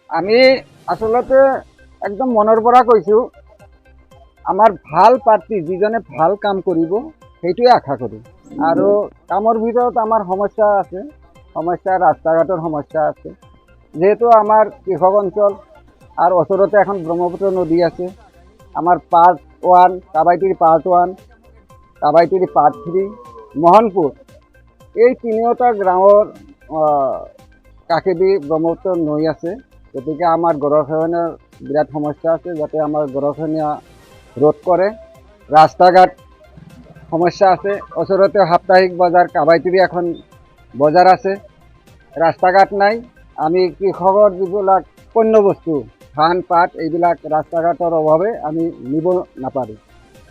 আমি আসলতে একদম মনৰ পৰা কৈছোঁ, আমাৰ ভাল প্ৰাৰ্থী যিজনে ভাল কাম কৰিব সেইটোৱে আশা কৰোঁ। আৰু কামৰ ভিতৰত আমাৰ সমস্যা আছে, ৰাস্তা ঘাটৰ সমস্যা আছে। যিহেতু আমাৰ কৃষক অঞ্চল আৰু ওচৰতে এখন ব্ৰহ্মপুত্ৰ নদী আছে। আমাৰ পাৰ্ট 1, কাবাইটিৰি পাৰ্ট 1, কাবাইটিৰি পাৰ্ট 3, মোহনপুৰ, এই তিনিওটা গাঁৱৰ কাষেদি ব্ৰহ্মপুত্ৰ নৈ আছে। গতিকে আমাৰ গৰাখহনীয়াৰ বিৰাট সমস্যা আছে, যাতে আমাৰ গৰাখহনীয়া ৰোধ কৰে। ৰাস্তা ঘাট সমস্যা আছে, ওচৰতে সাপ্তাহিক বজাৰ কাবাইটিৰি এখন বজাৰ আছে, ৰাস্তা ঘাট নাই। আমি কৃষকৰ যিবিলাক পণ্য বস্তু ধান পাত এইবিলাক ৰাস্তা ঘাটৰ অভাৱে আমি নিব নাপাৰোঁ।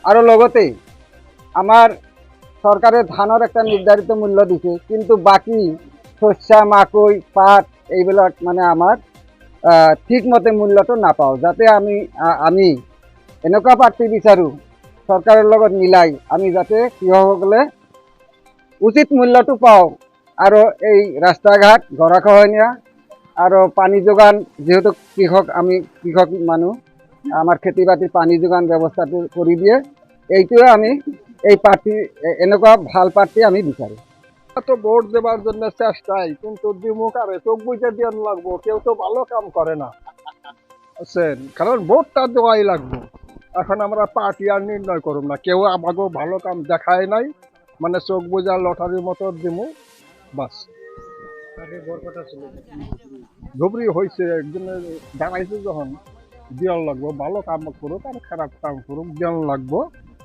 আৰু লগতে আমাৰ চৰকাৰে ধানৰ একটা নিৰ্ধাৰিত মূল্য দিছে, কিন্তু বাকী শস্য মাকৈ পাট এইবিলাক মানে আমাৰ ঠিকমতে মূল্যটো নাপাওঁ। যাতে আমি এনেকুৱা প্ৰাৰ্থী বিচাৰোঁ চৰকাৰৰ লগত মিলাই, আমি যাতে কৃষকসকলে উচিত মূল্যটো পাওঁ। আৰু এই ৰাস্তা ঘাট গৰাখহনীয়া আৰু পানী যোগান, যেহেতু আমি কৃষক মানুহ, আমাৰ খেতি বাতিৰ পানী যোগান ব্যৱস্থাটো কৰি দিয়ে। এইটোৱে আমি এই প্ৰাৰ্থী, এনেকুৱা ভাল প্ৰাৰ্থী আমি বিচাৰোঁ। তো ভোট দেওয়ার জন্য চেষ্টাই, কিন্তু দিমুখ আর চোখ বুঝে দিয়ে লাগবো। কেউ তো ভালো কাম করে না, বুঝছেন? কারণ ভোটটা দেওয়াই লাগবে। এখন আমরা পার্টি আর নির্ণয় করব না, কেউ আমাকেও ভালো কাম দেখায় নাই, মানে চোখ বুঝা লটারির মতো দিমু, বাস। ধুবড়ি হয়েছে একজনের দাঁড়াইছে যখন দেওয়ান লাগবো, ভালো কাম করুক আর খারাপ কাম করুক দেওয়ান লাগবো,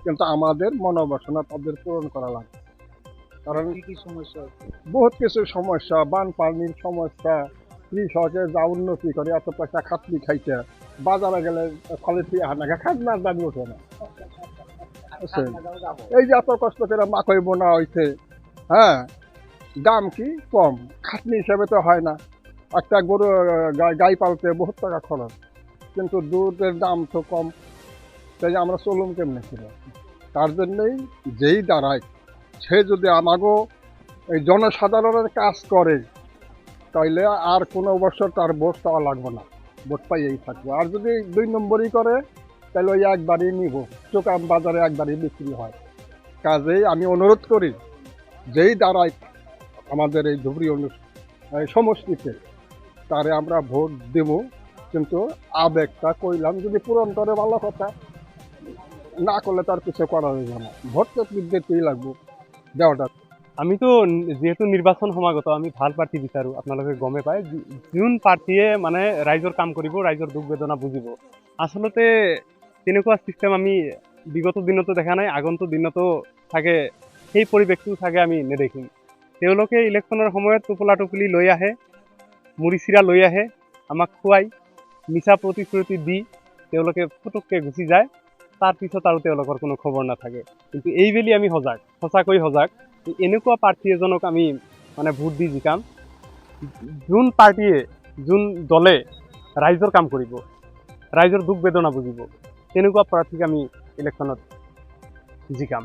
কিন্তু আমাদের মনোবাসনা তাদের পূরণ করা লাগবে। কারণ বহুত কিছু সমস্যা, বানপানির সমস্যা, কৃষকের যা উন্নতি করে এত পয়সা খাটনি খাইতে বাজারে গেলে খালি হানাকে খাজনার দাবি ওঠে না। এই যে এত কষ্ট করে মাকই বোনা হয়েছে, হ্যাঁ, দাম কি কম, খাটনি হিসাবে তো হয় না। একটা গরু গাই পালতে বহুত টাকা খরচ, কিন্তু দুধের দাম তো কম। তাই আমরা চলুন কেমনে ছিল, তার জন্যই যেই দাঁড়ায় সে যদি আমাকেও এই জনসাধারণের কাজ করে, তাইলে আর কোনো বছর তার ভোট পাওয়া লাগবে না, ভোট পাইয়েই থাকবো। আর যদি 2 নম্বরই করে, তাহলে ওই একবারই নিব, চোকাম বাজারে একবারই বিক্রি হয়। কাজেই আমি অনুরোধ করি, যেই দাঁড়ায় আমাদের এই ধুবড়ি সমষ্টিতে, তারে আমরা ভোট দেব, কিন্তু আবেগটা কইলাম যদি পূরণ করে ভালো কথা, না করলে তার কিছু করা যাবে না। ভোট তো দিতেই লাগবো দেওয়াটা। আমি তো যেহেতু নিৰ্বাচন সমাগত, আমি ভাল প্ৰাৰ্থী বিচাৰোঁ। আপোনালোকে গমে পায়, যোন প্ৰাৰ্থীয়ে মানে ৰাইজৰ কাম কৰিব, ৰাইজৰ দুখ বেদনা বুজিব। আচলতে তেনেকুৱা ছিষ্টেম আমি বিগত দিনতো দেখা নাই, আগন্তুক দিনতো চাগে সেই পৰিৱেশটো চাগে আমি নেদেখিম। তেওঁলোকে ইলেকশ্যনৰ সময়ত টোপোলা টোপলি লৈ আহে, মুড়ি চিৰা লৈ আহে, আমাক খুৱাই মিছা প্ৰতিশ্ৰুতি দি তেওঁলোকে ফুটুককৈ গুচি যায়। তাৰপিছত আৰু তেওঁলোকৰ কোনো খবৰ নাথাকে। কিন্তু এইবেলি আমি সজাগ, সঁচাকৈ সজাগ। এনেকুৱা প্ৰাৰ্থী এজনক আমি মানে ভোট দি জিকাম, যোন পাৰ্টীয়ে, যোন দলে ৰাইজৰ কাম কৰিব, ৰাইজৰ দুখ বেদনা বুজিব, তেনেকুৱা প্ৰাৰ্থীক আমি ইলেকশ্যনত জিকাম।